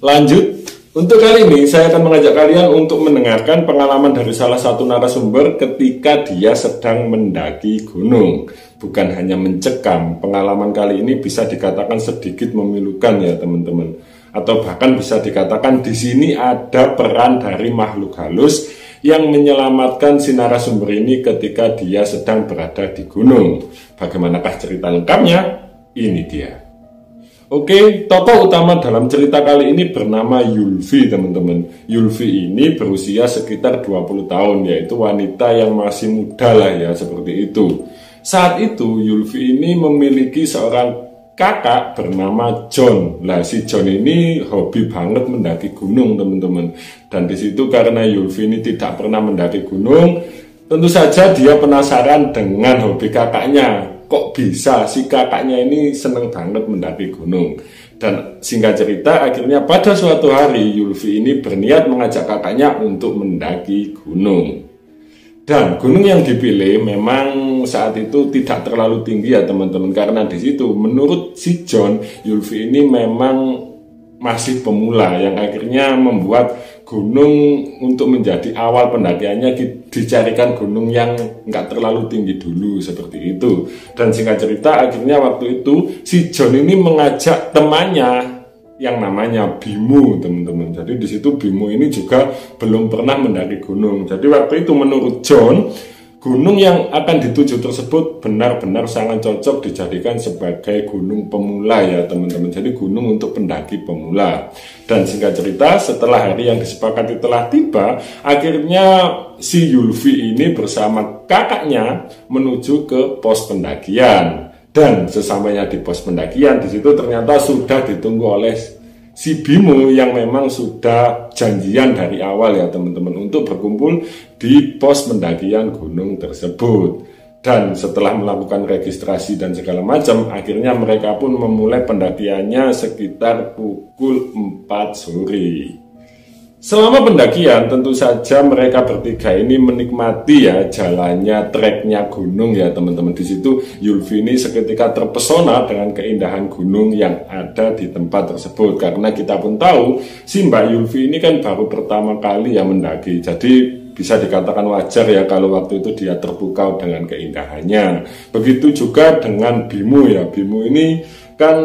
Lanjut, untuk kali ini saya akan mengajak kalian untuk mendengarkan pengalaman dari salah satu narasumber ketika dia sedang mendaki gunung. Bukan hanya mencekam, pengalaman kali ini bisa dikatakan sedikit memilukan ya teman-teman. Atau bahkan bisa dikatakan di sini ada peran dari makhluk halus yang menyelamatkan si narasumber ini ketika dia sedang berada di gunung. Bagaimanakah cerita lengkapnya? Ini dia. Oke, tokoh utama dalam cerita kali ini bernama Yulvi, teman-teman. Yulvi ini berusia sekitar 20 tahun, yaitu wanita yang masih muda lah ya, seperti itu. Saat itu, Yulvi ini memiliki seorang kakak bernama John. Nah, si John ini hobi banget mendaki gunung, teman-teman. Dan di situ karena Yulvi ini tidak pernah mendaki gunung, tentu saja dia penasaran dengan hobi kakaknya. Kok bisa si kakaknya ini seneng banget mendaki gunung. Dan singkat cerita, akhirnya pada suatu hari Yulvi ini berniat mengajak kakaknya untuk mendaki gunung. Dan gunung yang dipilih memang saat itu tidak terlalu tinggi ya teman-teman. Karena di situ menurut si John, Yulvi ini memang masih pemula, yang akhirnya membuat gunung untuk menjadi awal pendakiannya dicarikan gunung yang nggak terlalu tinggi dulu, seperti itu. Dan singkat cerita, akhirnya waktu itu si John ini mengajak temannya yang namanya Bimo, teman-teman. Jadi di situ Bimo ini juga belum pernah mendaki gunung. Jadi waktu itu menurut John, gunung yang akan dituju tersebut benar-benar sangat cocok dijadikan sebagai gunung pemula ya teman-teman. Jadi gunung untuk pendaki pemula. Dan singkat cerita, setelah hari yang disepakati telah tiba, akhirnya si Yulvi ini bersama kakaknya menuju ke pos pendakian. Dan sesampainya di pos pendakian, di situ ternyata sudah ditunggu oleh si Bimo yang memang sudah janjian dari awal ya teman-teman untuk berkumpul di pos pendakian gunung tersebut. Dan setelah melakukan registrasi dan segala macam, akhirnya mereka pun memulai pendakiannya sekitar pukul 4 sore. Selama pendakian tentu saja mereka bertiga ini menikmati ya jalannya treknya gunung ya teman-teman. Di situ Yulvi ini seketika terpesona dengan keindahan gunung yang ada di tempat tersebut. Karena kita pun tahu si Mbak Yulvi ini kan baru pertama kali ya mendaki. Jadi bisa dikatakan wajar ya kalau waktu itu dia terpukau dengan keindahannya. Begitu juga dengan Bimo ya. Bimo ini kan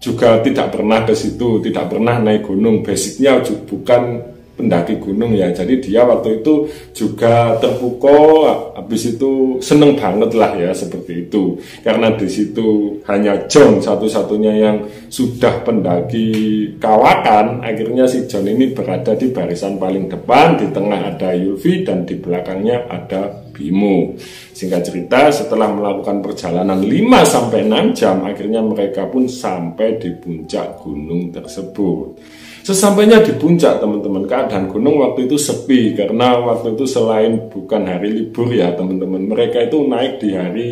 juga tidak pernah ke situ, tidak pernah naik gunung. Basicnya bukan pendaki gunung ya. Jadi dia waktu itu juga terpukau, habis itu seneng banget lah ya seperti itu. Karena di situ hanya John satu-satunya yang sudah pendaki kawakan. Akhirnya si John ini berada di barisan paling depan, di tengah ada Yulvi dan di belakangnya ada Bimo. Singkat cerita, setelah melakukan perjalanan 5-6 jam, akhirnya mereka pun sampai di puncak gunung tersebut. Sesampainya di puncak teman-teman, keadaan gunung waktu itu sepi. Karena waktu itu selain bukan hari libur ya teman-teman, mereka itu naik di hari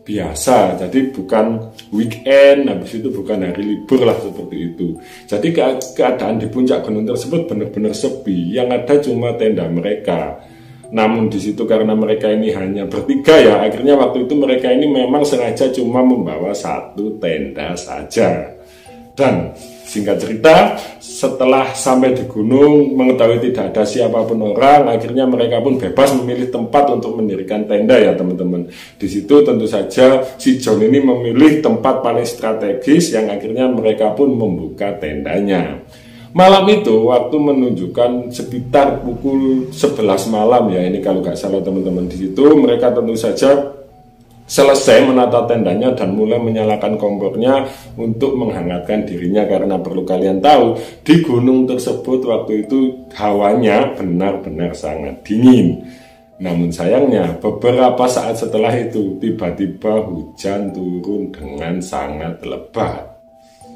biasa. Jadi bukan weekend, habis itu bukan hari libur lah seperti itu. Jadi keadaan di puncak gunung tersebut benar-benar sepi. Yang ada cuma tenda mereka. Namun di situ karena mereka ini hanya bertiga ya, akhirnya waktu itu mereka ini memang sengaja cuma membawa satu tenda saja. Dan singkat cerita, setelah sampai di gunung mengetahui tidak ada siapapun orang, akhirnya mereka pun bebas memilih tempat untuk mendirikan tenda ya teman-teman. Di situ tentu saja si John ini memilih tempat paling strategis yang akhirnya mereka pun membuka tendanya. Malam itu waktu menunjukkan sekitar pukul 11 malam ya, ini kalau nggak salah teman-teman. Di situ mereka tentu saja selesai menata tendanya dan mulai menyalakan kompornya untuk menghangatkan dirinya. Karena perlu kalian tahu, di gunung tersebut waktu itu hawanya benar-benar sangat dingin. Namun sayangnya beberapa saat setelah itu tiba-tiba hujan turun dengan sangat lebat.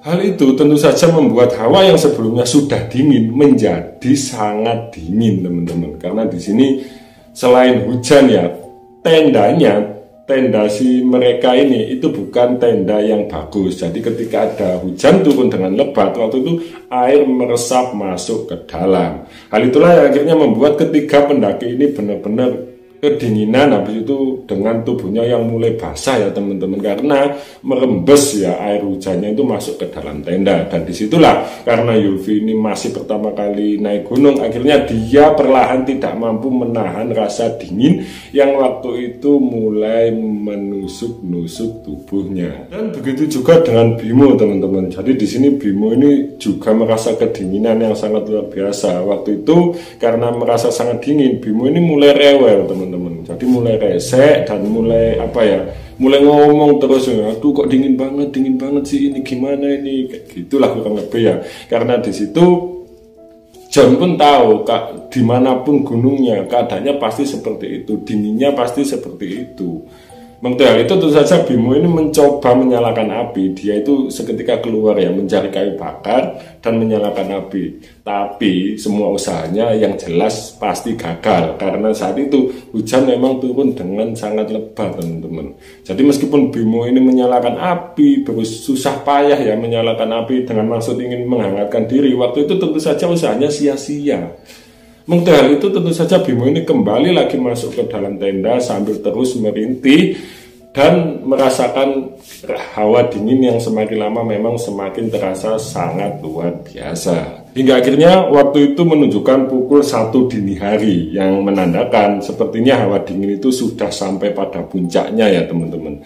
Hal itu tentu saja membuat hawa yang sebelumnya sudah dingin menjadi sangat dingin teman-teman. Karena di sini selain hujan ya, tenda si mereka ini itu bukan tenda yang bagus. Jadi ketika ada hujan turun dengan lebat, waktu itu air meresap masuk ke dalam. Hal itulah yang akhirnya membuat ketiga pendaki ini benar-benar kedinginan, habis itu dengan tubuhnya yang mulai basah ya teman-teman, karena merembes ya air hujannya itu masuk ke dalam tenda. Dan disitulah karena Yulvi ini masih pertama kali naik gunung, akhirnya dia perlahan tidak mampu menahan rasa dingin yang waktu itu mulai menusuk-nusuk tubuhnya. Dan begitu juga dengan Bimo teman-teman. Jadi di sini Bimo ini juga merasa kedinginan yang sangat luar biasa. Waktu itu karena merasa sangat dingin, Bimo ini mulai rewel teman-teman. Jadi mulai resek dan mulai mulai ngomong terus, aduh kok dingin banget sih ini, gimana ini, kayak gitulah kurang lebih ya. Karena di situ John pun tahu dimanapun gunungnya keadaannya pasti seperti itu, dinginnya pasti seperti itu. Mengenai itu tentu saja Bimo ini mencoba menyalakan api. Dia itu seketika keluar ya, mencari kayu bakar dan menyalakan api. Tapi semua usahanya yang jelas pasti gagal, karena saat itu hujan memang turun dengan sangat lebat teman-teman. Jadi meskipun Bimo ini menyalakan api, susah payah ya menyalakan api dengan maksud ingin menghangatkan diri, waktu itu tentu saja usahanya sia-sia. Mengenai hal itu tentu saja Bimo ini kembali lagi masuk ke dalam tenda sambil terus merintih dan merasakan hawa dingin yang semakin lama memang semakin terasa sangat luar biasa. Hingga akhirnya waktu itu menunjukkan pukul 1 dini hari yang menandakan sepertinya hawa dingin itu sudah sampai pada puncaknya ya teman-teman.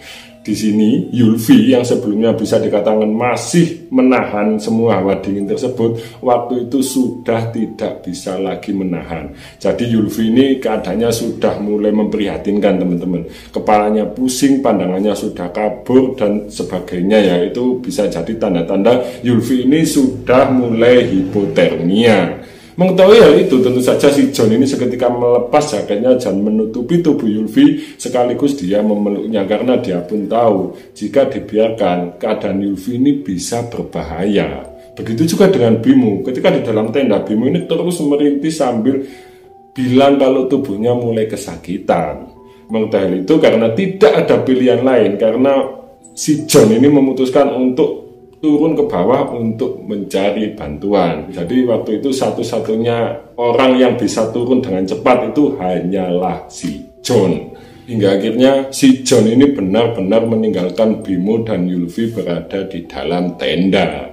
Di sini Yulvi yang sebelumnya bisa dikatakan masih menahan semua hawa dingin tersebut, waktu itu sudah tidak bisa lagi menahan. Jadi Yulvi ini keadaannya sudah mulai memprihatinkan teman-teman. Kepalanya pusing, pandangannya sudah kabur dan sebagainya ya. Itu bisa jadi tanda-tanda Yulvi ini sudah mulai hipotermia. Mengetahui hal itu, tentu saja si John ini seketika melepas jaketnya dan menutupi tubuh Yulvi, sekaligus dia memeluknya karena dia pun tahu jika dibiarkan keadaan Yulvi ini bisa berbahaya. Begitu juga dengan Bimo. Ketika di dalam tenda, Bimo ini terus merintih sambil bilang kalau tubuhnya mulai kesakitan. Mengetahui hal itu karena tidak ada pilihan lain, karena si John ini memutuskan untuk turun ke bawah untuk mencari bantuan. Jadi waktu itu satu-satunya orang yang bisa turun dengan cepat itu hanyalah si John. Hingga akhirnya si John ini benar-benar meninggalkan Bimo dan Yulvi berada di dalam tenda.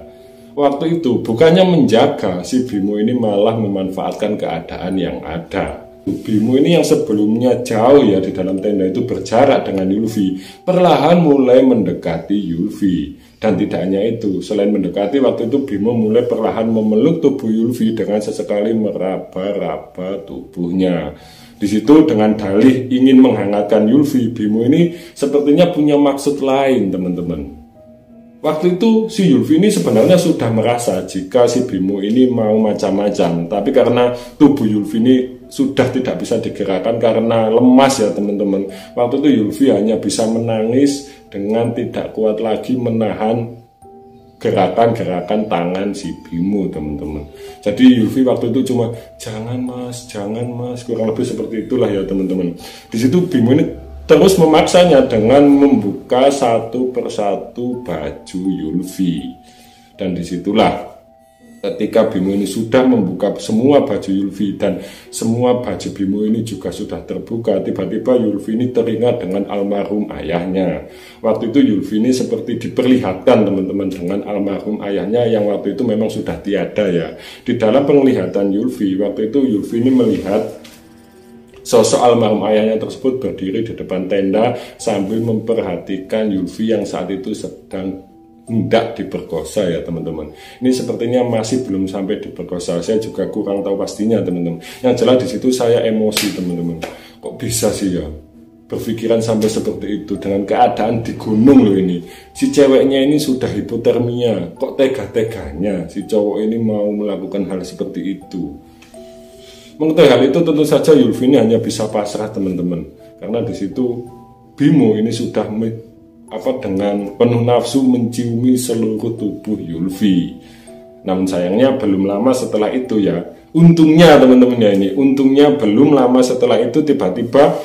Waktu itu bukannya menjaga, si Bimo ini malah memanfaatkan keadaan yang ada. Bimo ini yang sebelumnya jauh ya di dalam tenda itu berjarak dengan Yulvi, perlahan mulai mendekati Yulvi. Dan tidak hanya itu, selain mendekati, waktu itu Bimo mulai perlahan memeluk tubuh Yulvi dengan sesekali meraba-raba tubuhnya. Di situ dengan dalih ingin menghangatkan Yulvi, Bimo ini sepertinya punya maksud lain teman-teman. Waktu itu si Yulvi ini sebenarnya sudah merasa jika si Bimo ini mau macam-macam, tapi karena tubuh Yulvi ini sudah tidak bisa digerakkan karena lemas ya teman-teman. Waktu itu Yulvi hanya bisa menangis dengan tidak kuat lagi menahan gerakan-gerakan tangan si Bimo teman-teman. Jadi Yulvi waktu itu cuma jangan mas, kurang lebih seperti itulah ya teman-teman. Di situ Bimo ini terus memaksanya dengan membuka satu persatu baju Yulvi. Dan disitulah ketika Bimo ini sudah membuka semua baju Yulvi dan semua baju Bimo ini juga sudah terbuka, tiba-tiba Yulvi ini teringat dengan almarhum ayahnya. Waktu itu Yulvi ini seperti diperlihatkan teman-teman dengan almarhum ayahnya yang waktu itu memang sudah tiada ya. Di dalam penglihatan Yulvi, waktu itu Yulvi ini melihat sosok almarhum ayahnya tersebut berdiri di depan tenda sambil memperhatikan Yulvi yang saat itu sedang hendak diperkosa ya teman-teman. Ini sepertinya masih belum sampai diperkosa. Saya juga kurang tahu pastinya teman-teman. Yang jelas di situ saya emosi teman-teman. Kok bisa sih ya berpikiran sampai seperti itu dengan keadaan di gunung loh ini. Si ceweknya ini sudah hipotermia. Kok tega-teganya si cowok ini mau melakukan hal seperti itu. Mengetahui hal itu tentu saja Yulvi ini hanya bisa pasrah teman-teman. Karena di situ Bimo ini sudah dengan penuh nafsu menciumi seluruh tubuh Yulvi. Namun sayangnya belum lama setelah itu ya, untungnya teman-teman ya ini, untungnya belum lama setelah itu tiba-tiba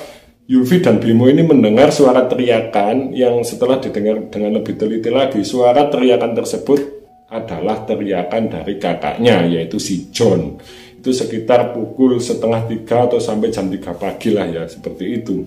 Yulvi dan Bimo ini mendengar suara teriakan yang setelah didengar dengan lebih teliti lagi, suara teriakan tersebut adalah teriakan dari kakaknya yaitu si John. Itu sekitar pukul 2:30 atau sampai jam 3 pagi lah ya, seperti itu.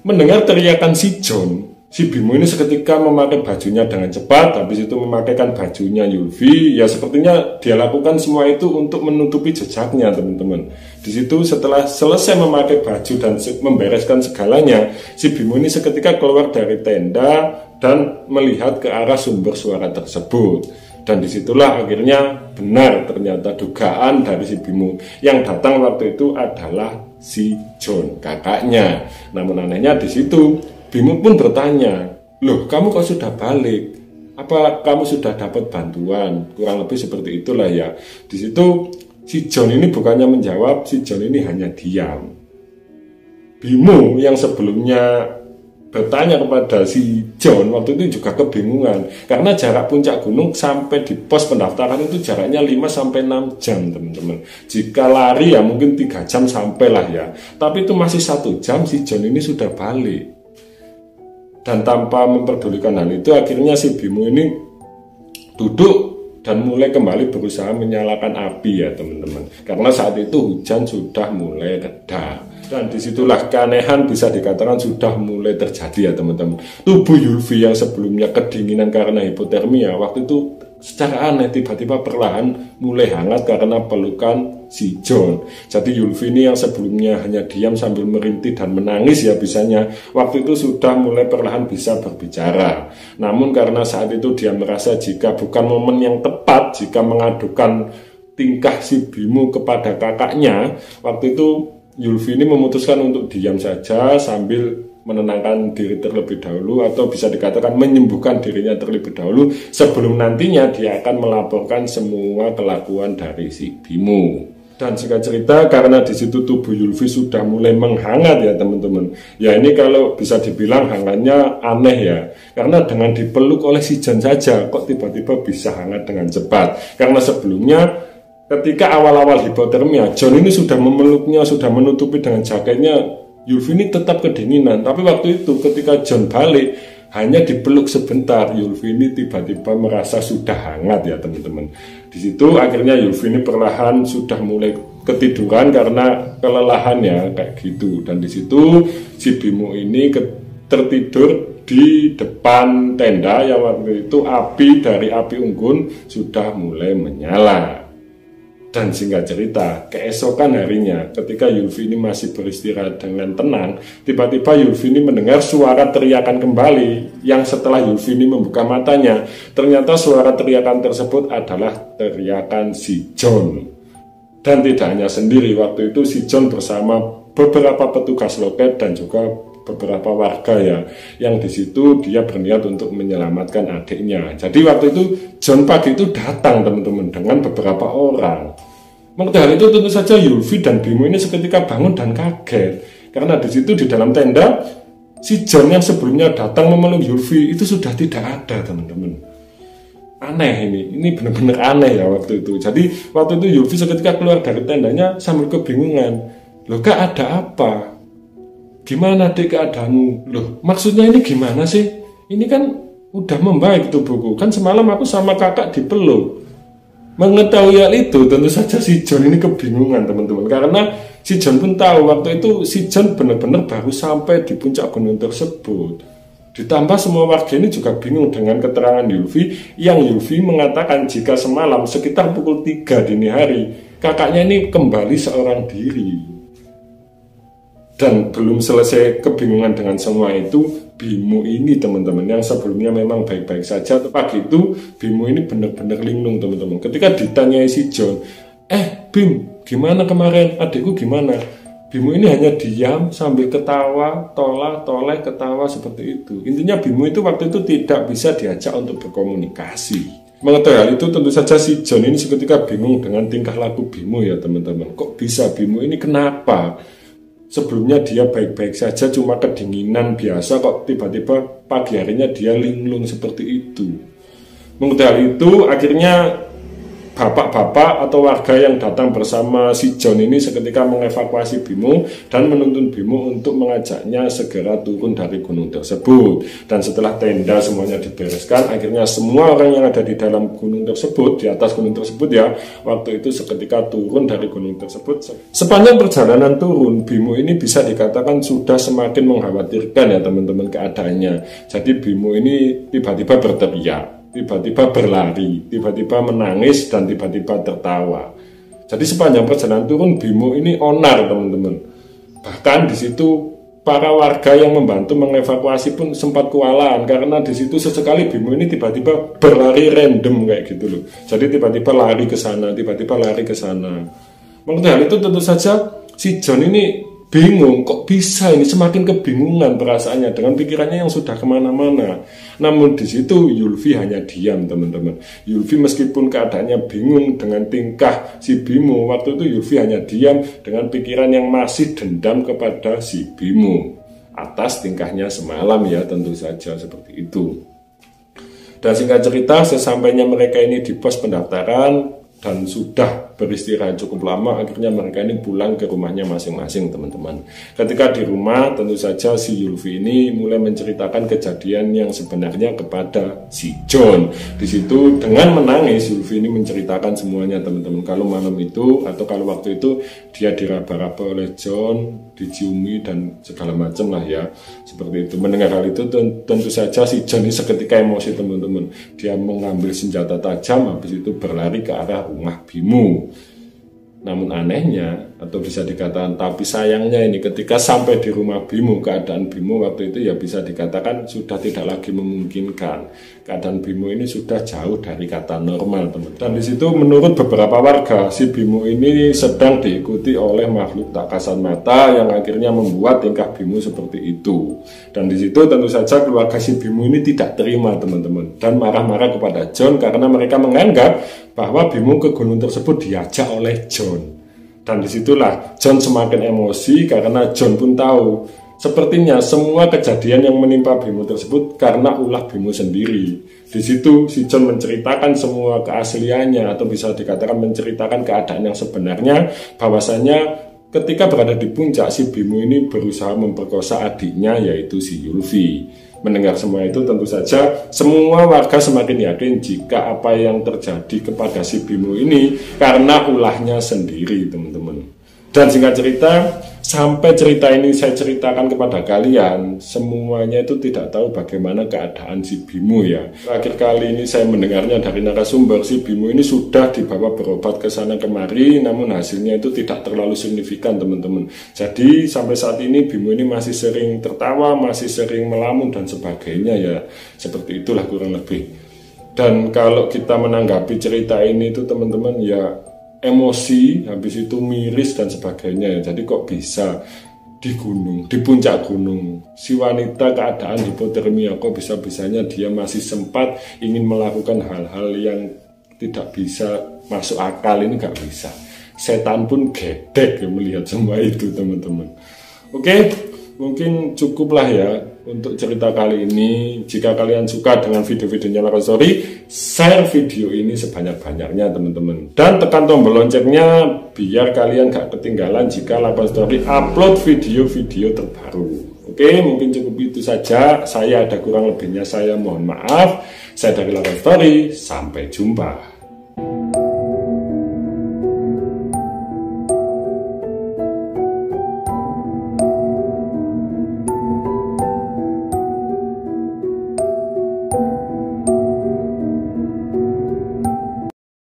Mendengar teriakan si John, si Bimo ini seketika memakai bajunya dengan cepat, habis itu memakaikan bajunya Yulvi. Ya sepertinya dia lakukan semua itu untuk menutupi jejaknya, teman-teman. Di situ setelah selesai memakai baju dan membereskan segalanya, si Bimo ini seketika keluar dari tenda dan melihat ke arah sumber suara tersebut. Dan disitulah akhirnya benar ternyata dugaan dari si Bimo. Yang datang waktu itu adalah si John, kakaknya. Namun anehnya di situ Bimo pun bertanya, "Loh, kamu kok sudah balik? Apa kamu sudah dapat bantuan?" Kurang lebih seperti itulah ya. Di situ si John ini bukannya menjawab, si John ini hanya diam. Bimo yang sebelumnya bertanya kepada si John waktu itu juga kebingungan, karena jarak puncak gunung sampai di pos pendaftaran itu jaraknya 5-6 jam, teman-teman. Jika lari ya mungkin 3 jam sampailah ya, tapi itu masih 1 jam si John ini sudah balik. Dan tanpa memperdulikan hal itu, akhirnya si Bimo ini duduk dan mulai kembali berusaha menyalakan api ya, teman-teman. Karena saat itu hujan sudah mulai reda. Dan disitulah keanehan bisa dikatakan sudah mulai terjadi ya, teman-teman. Tubuh Yulvi yang sebelumnya kedinginan karena hipotermia, waktu itu secara aneh tiba-tiba perlahan mulai hangat karena pelukan si John. Jadi Yulvi ini yang sebelumnya hanya diam sambil merintih dan menangis ya bisanya, waktu itu sudah mulai perlahan bisa berbicara. Namun karena saat itu dia merasa jika bukan momen yang tepat jika mengadukan tingkah si Bimo kepada kakaknya, waktu itu Yulvi ini memutuskan untuk diam saja sambil menenangkan diri terlebih dahulu, atau bisa dikatakan menyembuhkan dirinya terlebih dahulu sebelum nantinya dia akan melaporkan semua kelakuan dari si Bimo. Dan singkat cerita, karena di situ tubuh Yulvi sudah mulai menghangat ya, teman-teman. Ya ini kalau bisa dibilang hangatnya aneh ya, karena dengan dipeluk oleh si John saja kok tiba-tiba bisa hangat dengan cepat. Karena sebelumnya ketika awal-awal hipotermia, John ini sudah memeluknya, sudah menutupi dengan jaketnya, Yulvi ini tetap kedinginan. Tapi waktu itu ketika John balik, hanya dipeluk sebentar, Yulvi ini tiba-tiba merasa sudah hangat ya, teman-teman. Di situ akhirnya Yulvi ini perlahan sudah mulai ketiduran karena kelelahan ya, kayak gitu. Dan di situ si Bimo ini tertidur di depan tenda yang waktu itu api dari api unggun sudah mulai menyala. Dan singkat cerita, keesokan harinya ketika Yulvi ini masih beristirahat dengan tenang, tiba-tiba Yulvi ini mendengar suara teriakan kembali, yang setelah Yulvi ini membuka matanya, ternyata suara teriakan tersebut adalah teriakan si John. Dan tidak hanya sendiri, waktu itu si John bersama beberapa petugas loket dan juga beberapa warga ya, yang di situ dia berniat untuk menyelamatkan adiknya. Jadi waktu itu John pagi itu datang, teman-teman, dengan beberapa orang. Mengenai hal itu tentu saja Yulvi dan Bimo ini seketika bangun dan kaget, karena di situ di dalam tenda si John yang sebelumnya datang memeluk Yulvi itu sudah tidak ada, teman-teman. Aneh ini benar-benar aneh ya waktu itu. Jadi waktu itu Yulvi seketika keluar dari tendanya sambil kebingungan. Loh kak, ada apa? Gimana dek keadaanmu? Loh maksudnya ini gimana sih? Ini kan udah membaik tubuhku, kan semalam aku sama kakak dipeluk. Mengetahui hal itu tentu saja si John ini kebingungan, teman-teman, karena si John pun tahu waktu itu si John benar-benar baru sampai di puncak gunung tersebut. Ditambah semua warga ini juga bingung dengan keterangan Yulvi, yang Yulvi mengatakan jika semalam sekitar pukul 3 dini hari kakaknya ini kembali seorang diri. Dan belum selesai kebingungan dengan semua itu, Bimo ini, teman-teman, yang sebelumnya memang baik-baik saja, pagi itu Bimo ini benar-benar linglung, teman-teman. Ketika ditanyai si John, Bim, gimana kemarin, adikku gimana? Bimo ini hanya diam sambil ketawa, toleh ketawa seperti itu. Intinya Bimo itu waktu itu tidak bisa diajak untuk berkomunikasi. Mengetahui hal itu tentu saja si John ini seketika bingung dengan tingkah laku Bimo ya, teman-teman. Kok bisa Bimo ini kenapa? Sebelumnya dia baik-baik saja, cuma kedinginan biasa, kok tiba-tiba pagi harinya dia linglung seperti itu. Mengetahui hal itu, akhirnya bapak-bapak atau warga yang datang bersama si John ini seketika mengevakuasi Bimo dan menuntun Bimo untuk mengajaknya segera turun dari gunung tersebut. Dan setelah tenda semuanya dibereskan, akhirnya semua orang yang ada di dalam gunung tersebut, di atas gunung tersebut ya, waktu itu seketika turun dari gunung tersebut. Sepanjang perjalanan turun, Bimo ini bisa dikatakan sudah semakin mengkhawatirkan ya teman-teman keadaannya. Jadi Bimo ini tiba-tiba berteriak, tiba-tiba berlari, tiba-tiba menangis, dan tiba-tiba tertawa. Jadi sepanjang perjalanan turun, Bimo ini onar teman-teman. Bahkan di situ para warga yang membantu mengevakuasi pun sempat kewalahan karena di situ sesekali Bimo ini tiba-tiba berlari random kayak gitu loh. Jadi tiba-tiba lari ke sana, tiba-tiba lari ke sana. Mengenai hal itu tentu saja si John ini bingung, kok bisa ini, semakin kebingungan perasaannya dengan pikirannya yang sudah kemana-mana. Namun di situ Yulvi hanya diam teman-teman. Yulvi meskipun keadaannya bingung dengan tingkah si Bimo, waktu itu Yulvi hanya diam dengan pikiran yang masih dendam kepada si Bimo atas tingkahnya semalam ya, tentu saja seperti itu. Dan singkat cerita, sesampainya mereka ini di pos pendaftaran dan sudah beristirahat cukup lama, akhirnya mereka ini pulang ke rumahnya masing-masing teman-teman. Ketika di rumah, tentu saja si Yulvi ini mulai menceritakan kejadian yang sebenarnya kepada si John. Di situ dengan menangis Yulvi ini menceritakan semuanya teman-teman. Kalau malam itu atau kalau waktu itu dia diraba-raba oleh John, diciumi dan segala macam lah ya, seperti itu. Mendengar hal itu tentu saja si John ini seketika emosi teman-teman. Dia mengambil senjata tajam, habis itu berlari ke arah rumah Bimo. Namun anehnya, atau bisa dikatakan tapi sayangnya ini, ketika sampai di rumah Bimo, keadaan Bimo waktu itu ya bisa dikatakan sudah tidak lagi memungkinkan. Keadaan Bimo ini sudah jauh dari kata normal teman. Dan di situ menurut beberapa warga, si Bimo ini sedang diikuti oleh makhluk tak kasat mata yang akhirnya membuat tingkah Bimo seperti itu. Dan di situ tentu saja keluarga si Bimo ini tidak terima teman-teman, dan marah-marah kepada John karena mereka menganggap bahwa Bimo ke gunung tersebut diajak oleh John. Dan disitulah John semakin emosi karena John pun tahu sepertinya semua kejadian yang menimpa Bimo tersebut karena ulah Bimo sendiri. Di situ si John menceritakan semua keasliannya, atau bisa dikatakan menceritakan keadaan yang sebenarnya, bahwasanya ketika berada di puncak, si Bimo ini berusaha memperkosa adiknya yaitu si Yulvi. Mendengar semua itu tentu saja semua warga semakin yakin jika apa yang terjadi kepada si Bimo ini karena ulahnya sendiri teman-teman. Dan singkat cerita, sampai cerita ini saya ceritakan kepada kalian, semuanya itu tidak tahu bagaimana keadaan si Bimo ya. Terakhir kali ini saya mendengarnya dari narasumber, si Bimo ini sudah dibawa berobat ke sana kemari, namun hasilnya itu tidak terlalu signifikan teman-teman. Jadi sampai saat ini Bimo ini masih sering tertawa, masih sering melamun dan sebagainya ya. Seperti itulah kurang lebih. Dan kalau kita menanggapi cerita ini itu teman-teman ya, emosi, habis itu miris dan sebagainya. Jadi kok bisa di gunung, di puncak gunung, si wanita keadaan hipotermia, kok bisa-bisanya dia masih sempat ingin melakukan hal-hal yang tidak bisa masuk akal. Ini gak bisa. Setan pun gedek ya melihat semua itu teman-teman. Oke, mungkin cukuplah ya untuk cerita kali ini. Jika kalian suka dengan video-videonya Lakon Story, share video ini sebanyak-banyaknya teman-teman. Dan tekan tombol loncengnya biar kalian gak ketinggalan jika Lakon Story upload video-video terbaru. Oke, mungkin cukup itu saja. Saya ada kurang lebihnya, saya mohon maaf. Saya dari Lakon Story, sampai jumpa.